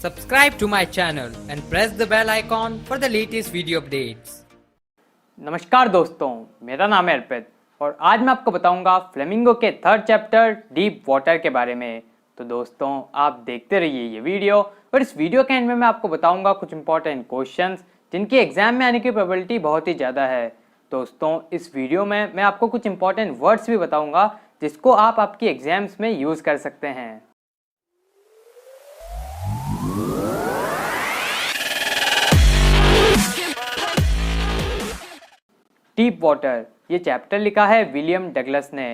Subscribe to my channel and press the bell icon for the latest video updates. नमस्कार दोस्तों, मेरा नाम है अर्पित और आज मैं आपको बताऊंगा फ्लेमिंगो के थर्ड चैप्टर डीप वाटर के बारे में। तो दोस्तों आप देखते रहिए ये वीडियो और इस वीडियो के एंड में मैं आपको बताऊंगा कुछ इंपॉर्टेंट क्वेश्चंस जिनकी एग्जाम में आने की प्रोबेबिलिटी बहुत ही ज़्यादा है। दोस्तों इस वीडियो में मैं आपको कुछ इंपॉर्टेंट वर्ड्स भी बताऊंगा जिसको आप आपकी एग्जाम्स में यूज़ कर सकते हैं। डीप वाटर ये चैप्टर लिखा है विलियम डगलस ने।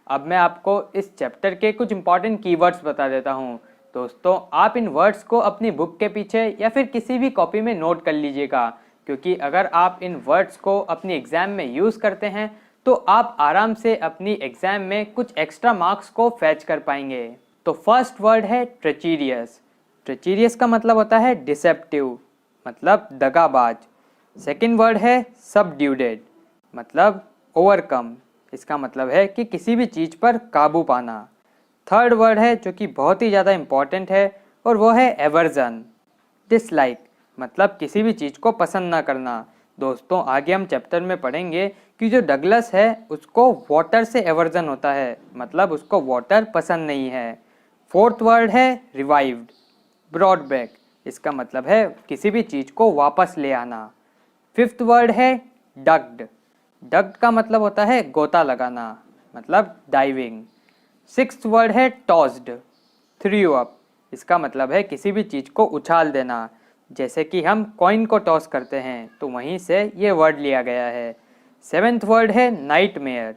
अब मैं आपको इस चैप्टर के कुछ इंपॉर्टेंट कीवर्ड्स बता देता हूँ। दोस्तों आप इन वर्ड्स को अपनी बुक के पीछे या फिर किसी भी कॉपी में नोट कर लीजिएगा, क्योंकि अगर आप इन वर्ड्स को अपनी एग्जाम में यूज़ करते हैं तो आप आराम से अपनी एग्जाम में कुछ एक्स्ट्रा मार्क्स को फैच कर पाएंगे। तो फर्स्ट वर्ड है ट्रेचेरियस। ट्रेचेरियस का मतलब होता है डिसेप्टिव, मतलब दगाबाज। सेकेंड वर्ड है सबड्यूडेड, मतलब ओवरकम। इसका मतलब है कि किसी भी चीज़ पर काबू पाना। थर्ड वर्ड है जो कि बहुत ही ज़्यादा इम्पॉर्टेंट है और वो है एवर्जन, डिसलाइक, मतलब किसी भी चीज़ को पसंद ना करना। दोस्तों आगे हम चैप्टर में पढ़ेंगे कि जो डगलस है उसको वाटर से एवर्जन होता है, मतलब उसको वाटर पसंद नहीं है। फोर्थ वर्ड है रिवाइव्ड, ब्रॉड बैक। इसका मतलब है किसी भी चीज़ को वापस ले आना। फिफ्थ वर्ड है डग्ड। डग्ड का मतलब होता है गोता लगाना, मतलब डाइविंग। सिक्स्थ वर्ड है टॉस्ड, थ्रू अप। इसका मतलब है किसी भी चीज़ को उछाल देना, जैसे कि हम कॉइन को टॉस करते हैं, तो वहीं से ये वर्ड लिया गया है। सेवेंथ वर्ड है नाइटमेयर,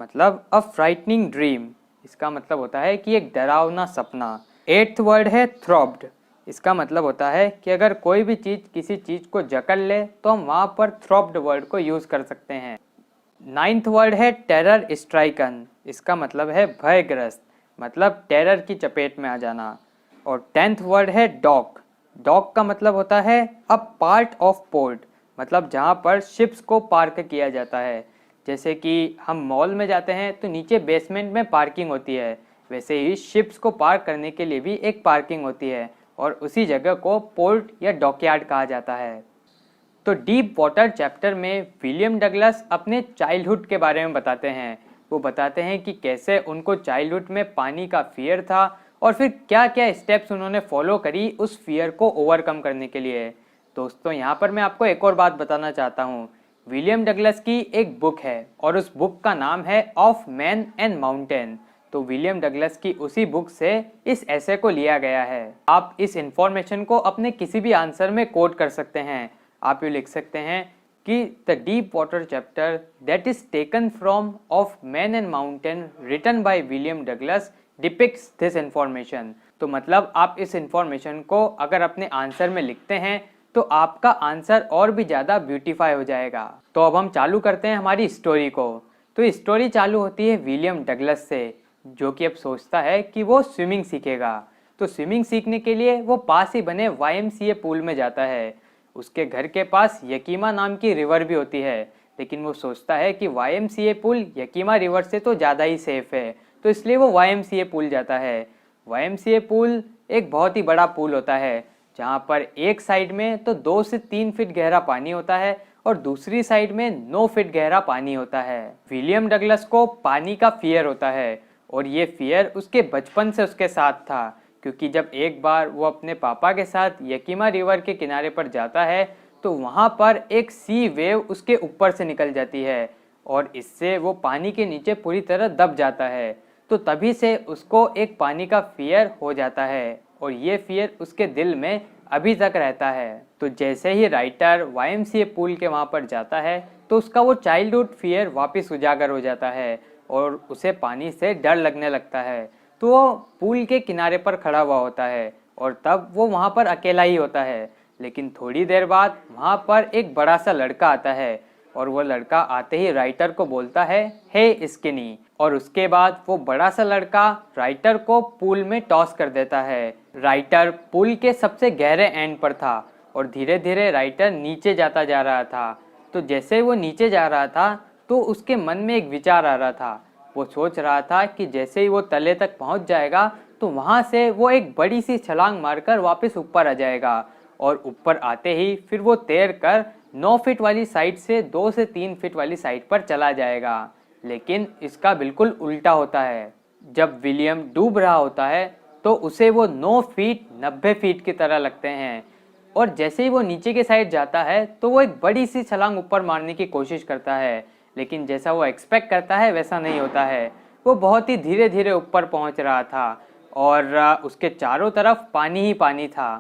मतलब अ फ्राइटनिंग ड्रीम। इसका मतलब होता है कि एक डरावना सपना। एट्थ वर्ड है थ्रॉब्ड। इसका मतलब होता है कि अगर कोई भी चीज़ किसी चीज़ को जकड़ ले तो हम वहाँ पर थ्रॉब्ड वर्ड को यूज़ कर सकते हैं। नाइन्थ वर्ड है टेरर स्ट्राइकन। इसका मतलब है भयग्रस्त, मतलब टेरर की चपेट में आ जाना। और टेंथ वर्ड है डॉक। डॉक का मतलब होता है अ पार्ट ऑफ पोर्ट, मतलब जहाँ पर शिप्स को पार्क किया जाता है। जैसे कि हम मॉल में जाते हैं तो नीचे बेसमेंट में पार्किंग होती है, वैसे ही शिप्स को पार्क करने के लिए भी एक पार्किंग होती है और उसी जगह को पोर्ट या डॉकयार्ड कहा जाता है। तो डीप वाटर चैप्टर में विलियम डगलस अपने चाइल्डहुड के बारे में बताते हैं। वो बताते हैं कि कैसे उनको चाइल्डहुड में पानी का फियर था और फिर क्या क्या स्टेप्स उन्होंने फॉलो करी उस फियर को ओवरकम करने के लिए। दोस्तों यहाँ पर मैं आपको एक और बात बताना चाहता हूँ। विलियम डगलस की एक बुक है और उस बुक का नाम है ऑफ मैन एंड माउंटेन। तो विलियम डगलस की उसी बुक से इस ऐसे को लिया गया है। आप इस इंफॉर्मेशन को अपने किसी भी आंसर में कोट कर सकते हैं। आप ये लिख सकते हैं कि the deep water chapter that is taken from of man and mountain written by William Douglas depicts this information. तो मतलब आप इस इंफॉर्मेशन को अगर अपने आंसर में लिखते हैं तो आपका आंसर और भी ज़्यादा ब्यूटीफाई हो जाएगा। तो अब हम चालू करते हैं हमारी स्टोरी को। तो स्टोरी चालू होती है विलियम डगलस से, जो कि अब सोचता है कि वो स्विमिंग सीखेगा। तो स्विमिंग सीखने के लिए वो पास ही बने YMCA पूल में जाता है। उसके घर के पास यकीमा नाम की रिवर भी होती है, लेकिन वो सोचता है कि YMCA पुल यकीमा रिवर से तो ज़्यादा ही सेफ है, तो इसलिए वो YMCA पुल जाता है। YMCA पुल एक बहुत ही बड़ा पुल होता है, जहाँ पर एक साइड में तो 2 से 3 फीट गहरा पानी होता है और दूसरी साइड में 9 फीट गहरा पानी होता है। विलियम डगलस को पानी का फियर होता है और ये फियर उसके बचपन से उसके साथ था, क्योंकि जब एक बार वो अपने पापा के साथ यकीमा रिवर के किनारे पर जाता है तो वहाँ पर एक सी वेव उसके ऊपर से निकल जाती है और इससे वो पानी के नीचे पूरी तरह दब जाता है। तो तभी से उसको एक पानी का फियर हो जाता है और ये फियर उसके दिल में अभी तक रहता है। तो जैसे ही राइटर YMCA पुल के वहाँ पर जाता है तो उसका वो चाइल्डहुड फियर वापस उजागर हो जाता है और उसे पानी से डर लगने लगता है। तो वो पुल के किनारे पर खड़ा हुआ होता है और तब वो वहाँ पर अकेला ही होता है। लेकिन थोड़ी देर बाद वहाँ पर एक बड़ा सा लड़का आता है और वो लड़का आते ही राइटर को बोलता है हे स्किनी, और उसके बाद वो बड़ा सा लड़का राइटर को पुल में टॉस कर देता है। राइटर पुल के सबसे गहरे एंड पर था और धीरे धीरे राइटर नीचे जाता जा रहा था। तो जैसे वो नीचे जा रहा था तो उसके मन में एक विचार आ रहा था। वो सोच रहा था कि जैसे ही वो तले तक पहुंच जाएगा तो वहाँ से वो एक बड़ी सी छलांग मारकर वापस ऊपर आ जाएगा और ऊपर आते ही फिर वो तैर कर 9 फीट वाली साइड से 2 से 3 फीट वाली साइड पर चला जाएगा। लेकिन इसका बिल्कुल उल्टा होता है। जब विलियम डूब रहा होता है तो उसे वो 9 फीट 90 फीट की तरह लगते हैं और जैसे ही वो नीचे के साइड जाता है तो वो एक बड़ी सी छलांग ऊपर मारने की कोशिश करता है, लेकिन जैसा वो एक्सपेक्ट करता है वैसा नहीं होता है। वो बहुत ही धीरे धीरे ऊपर पहुंच रहा था और उसके चारों तरफ पानी ही पानी था।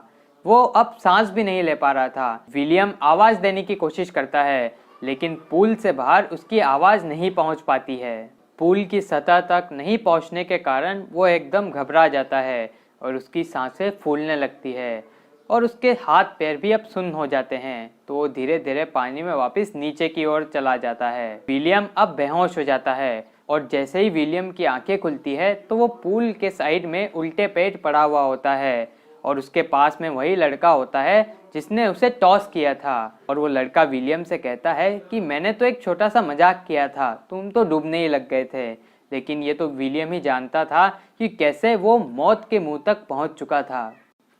वो अब सांस भी नहीं ले पा रहा था। विलियम आवाज़ देने की कोशिश करता है, लेकिन पूल से बाहर उसकी आवाज़ नहीं पहुंच पाती है। पूल की सतह तक नहीं पहुंचने के कारण वो एकदम घबरा जाता है और उसकी सांसें फूलने लगती है और उसके हाथ पैर भी अब सुन्न हो जाते हैं। तो वो धीरे धीरे पानी में वापस नीचे की ओर चला जाता है। विलियम अब बेहोश हो जाता है और जैसे ही विलियम की आंखें खुलती है तो वो पूल के साइड में उल्टे पेट पड़ा हुआ होता है और उसके पास में वही लड़का होता है जिसने उसे टॉस किया था। और वो लड़का विलियम से कहता है कि मैंने तो एक छोटा सा मजाक किया था, तुम तो डूबने ही लग गए थे। लेकिन ये तो विलियम ही जानता था कि कैसे वो मौत के मुंह तक पहुंच चुका था।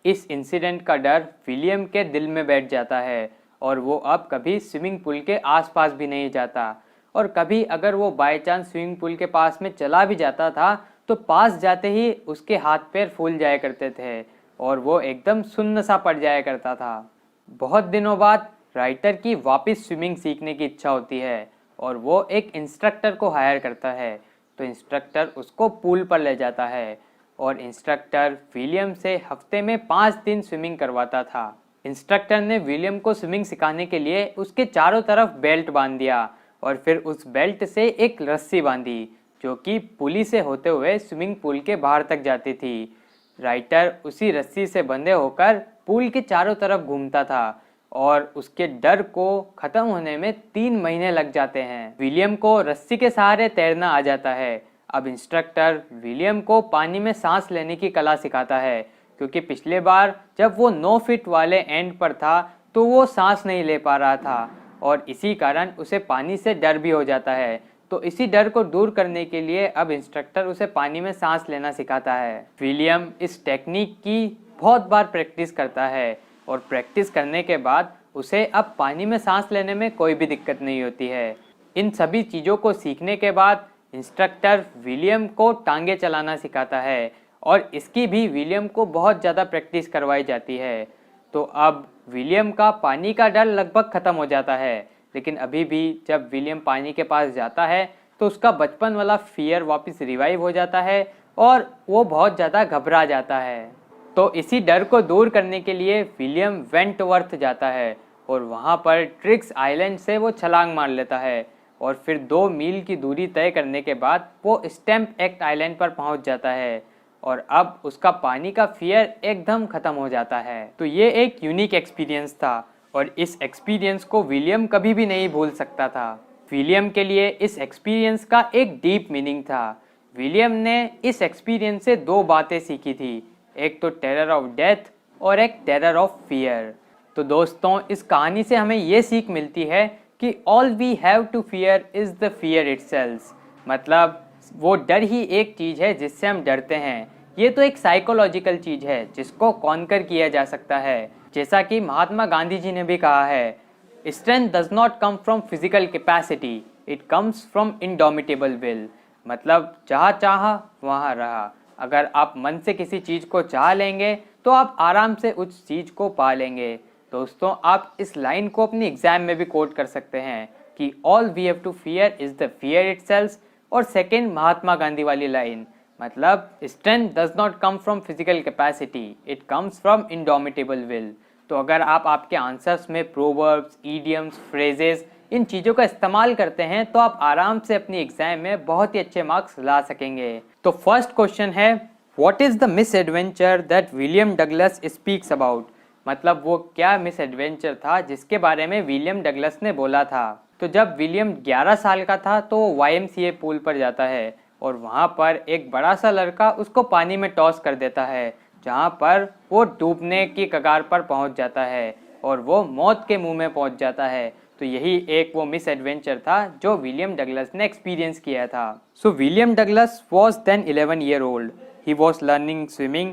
इस इंसिडेंट का डर विलियम के दिल में बैठ जाता है और वो अब कभी स्विमिंग पूल के आसपास भी नहीं जाता। और कभी अगर वो बाय चांस स्विमिंग पूल के पास में चला भी जाता था तो पास जाते ही उसके हाथ पैर फूल जाया करते थे और वो एकदम सुन्न सा पड़ जाया करता था। बहुत दिनों बाद राइटर की वापस स्विमिंग सीखने की इच्छा होती है और वो एक इंस्ट्रक्टर को हायर करता है। तो इंस्ट्रक्टर उसको पूल पर ले जाता है और इंस्ट्रक्टर विलियम से हफ्ते में 5 दिन स्विमिंग करवाता था। इंस्ट्रक्टर ने विलियम को स्विमिंग सिखाने के लिए उसके चारों तरफ बेल्ट बांध दिया और फिर उस बेल्ट से एक रस्सी बांधी जो कि पुली से होते हुए स्विमिंग पूल के बाहर तक जाती थी। राइटर उसी रस्सी से बंधे होकर पूल के चारों तरफ घूमता था और उसके डर को खत्म होने में 3 महीने लग जाते हैं। विलियम को रस्सी के सहारे तैरना आ जाता है। अब इंस्ट्रक्टर विलियम को पानी में सांस लेने की कला सिखाता है, क्योंकि पिछले बार जब वो 9 फीट वाले एंड पर था तो वो सांस नहीं ले पा रहा था और इसी कारण उसे पानी से डर भी हो जाता है। तो इसी डर को दूर करने के लिए अब इंस्ट्रक्टर उसे पानी में सांस लेना सिखाता है। विलियम इस टेक्निक की बहुत बार प्रैक्टिस करता है और प्रैक्टिस करने के बाद उसे अब पानी में सांस लेने में कोई भी दिक्कत नहीं होती है। इन सभी चीज़ों को सीखने के बाद इंस्ट्रक्टर विलियम को टांगे चलाना सिखाता है और इसकी भी विलियम को बहुत ज़्यादा प्रैक्टिस करवाई जाती है। तो अब विलियम का पानी का डर लगभग ख़त्म हो जाता है, लेकिन अभी भी जब विलियम पानी के पास जाता है तो उसका बचपन वाला फियर वापस रिवाइव हो जाता है और वो बहुत ज़्यादा घबरा जाता है। तो इसी डर को दूर करने के लिए विलियम वेंटवर्थ जाता है और वहाँ पर ट्रिक्स आइलैंड से वो छलांग मार लेता है और फिर 2 मील की दूरी तय करने के बाद वो स्टैम्प एक्ट आइलैंड पर पहुँच जाता है और अब उसका पानी का फियर एकदम ख़त्म हो जाता है। तो ये एक यूनिक एक्सपीरियंस था और इस एक्सपीरियंस को विलियम कभी भी नहीं भूल सकता था। विलियम के लिए इस एक्सपीरियंस का एक डीप मीनिंग था। विलियम ने इस एक्सपीरियंस से 2 बातें सीखी थी, एक तो टेरर ऑफ डेथ और एक टेरर ऑफ फियर। तो दोस्तों, इस कहानी से हमें ये सीख मिलती है कि all we have to fear is the fear itself. मतलब वो डर ही एक चीज़ है जिससे हम डरते हैं। ये तो एक साइकोलॉजिकल चीज़ है जिसको कॉन्कर किया जा सकता है। जैसा कि महात्मा गांधी जी ने भी कहा है, strength does not come from physical capacity, it comes from indomitable will. मतलब जहाँ चाहा वहाँ रहा। अगर आप मन से किसी चीज़ को चाह लेंगे तो आप आराम से उस चीज़ को पा लेंगे। दोस्तों, आप इस लाइन को अपनी एग्जाम में भी कोट कर सकते हैं कि all we have to fear is the fear itself. और सेकेंड, महात्मा गांधी वाली लाइन, मतलब strength does not come from physical capacity, it comes from indomitable will. तो अगर आप आपके आंसर्स में प्रोवर्ब्स, ईडियम्स, फ्रेजेस, इन चीज़ों का इस्तेमाल करते हैं तो आप आराम से अपनी एग्जाम में बहुत ही अच्छे मार्क्स ला सकेंगे। तो फर्स्ट क्वेश्चन है, what is the miss adventure that William Douglas speaks about. मतलब वो क्या मिस एडवेंचर था जिसके बारे में विलियम डगलस ने बोला था। तो जब विलियम 11 साल का था तो वो YMCA पूल पर जाता है और वहाँ पर एक बड़ा सा लड़का उसको पानी में टॉस कर देता है, जहाँ पर वो डूबने की कगार पर पहुँच जाता है और वो मौत के मुंह में पहुँच जाता है। तो यही एक वो मिस एडवेंचर था जो विलियम डगलस ने एक्सपीरियंस किया था। So William Douglas was then 11 year old. he was learning swimming.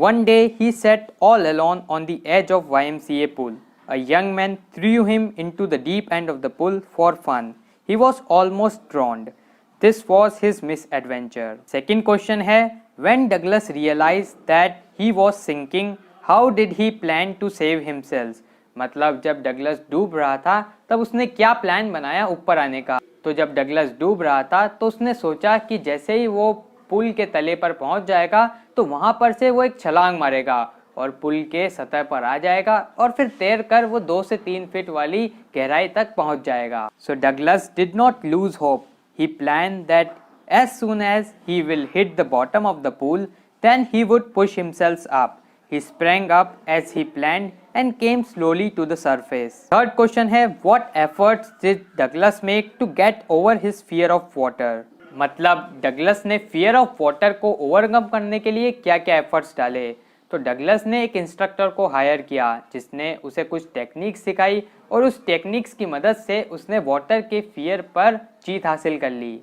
One day he sat all alone on the edge of YMCA pool. A young man threw him into the deep end of the pool for fun. He was almost drowned. This was his misadventure. Second question है, when Douglas realized that he was sinking, how did he plan to save himself? मतलब जब Douglas डूब रहा था तब उसने क्या plan बनाया ऊपर आने का। तो जब डगलस डूब रहा था तो उसने सोचा कि जैसे ही वो पुल के तले पर पहुंच जाएगा तो वहां पर से वो एक छलांग मारेगा और पुल के सतह पर आ जाएगा और फिर तैर कर वो 2 से 3 फीट वाली गहराई तक पहुंच जाएगा। So Douglas did not lose hope. He plan that as soon as he will hit the bottom of the pool, then he would push himself up. He sprang up as he planned and came slowly to the surface. Third question है, what efforts did Douglas make to get over his fear of water? मतलब Douglas ने fear of water को overcome करने के लिए क्या क्या efforts डाले। तो डगलस ने एक इंस्ट्रक्टर को हायर किया जिसने उसे कुछ टेक्निक्स सिखाई और उस टेक्निक्स की मदद से उसने वाटर के फियर पर जीत हासिल कर ली।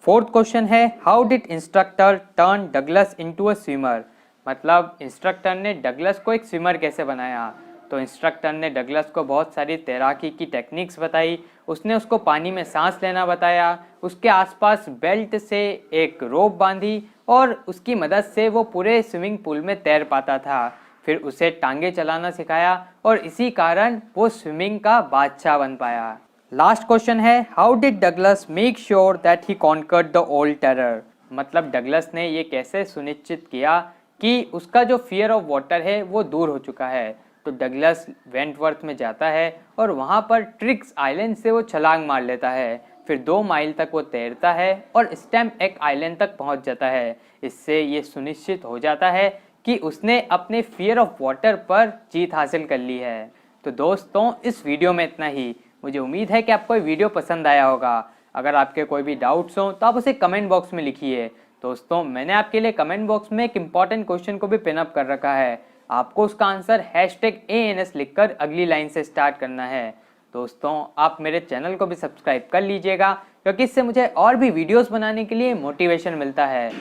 फोर्थ क्वेश्चन है, how did instructor turn Douglas into a swimmer? मतलब इंस्ट्रक्टर ने डगलस को एक स्विमर कैसे बनाया। तो इंस्ट्रक्टर ने डगलस को बहुत सारी तैराकी की टेक्निक्स बताई, उसने उसको पानी में सांस लेना बताया, उसके आसपास बेल्ट से एक रोप बांधी और उसकी मदद से वो पूरे स्विमिंग पूल में तैर पाता था। फिर उसे टांगे चलाना सिखाया और इसी कारण वो स्विमिंग का बादशाह बन पाया। लास्ट क्वेश्चन है, how did Douglas make sure that he conquered the old terror? मतलब डगलस ने ये कैसे सुनिश्चित किया कि उसका जो फियर ऑफ वाटर है वो दूर हो चुका है। तो डगलस वेंटवर्थ में जाता है और वहाँ पर ट्रिक्स आइलैंड से वो छलांग मार लेता है, फिर 2 माइल तक वो तैरता है और स्टैम्प एक आइलैंड तक पहुँच जाता है। इससे ये सुनिश्चित हो जाता है कि उसने अपने फियर ऑफ वाटर पर जीत हासिल कर ली है। तो दोस्तों इस वीडियो में इतना ही। मुझे उम्मीद है कि आपको ये वीडियो पसंद आया होगा। अगर आपके कोई भी डाउट्स हो तो आप उसे कमेंट बॉक्स में लिखिए। दोस्तों मैंने आपके लिए कमेंट बॉक्स में एक इम्पॉर्टेंट क्वेश्चन को भी पिन अप कर रखा है, आपको उसका आंसर #ANS लिखकर अगली लाइन से स्टार्ट करना है। दोस्तों आप मेरे चैनल को भी सब्सक्राइब कर लीजिएगा क्योंकि इससे मुझे और भी वीडियोस बनाने के लिए मोटिवेशन मिलता है।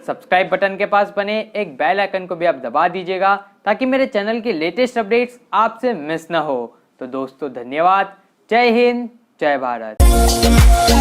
सब्सक्राइब बटन के पास बने एक बेल आइकन को भी आप दबा दीजिएगा ताकि मेरे चैनल की लेटेस्ट अपडेट्स आपसे मिस ना हो। तो दोस्तों धन्यवाद। जय हिंद, जय भारत।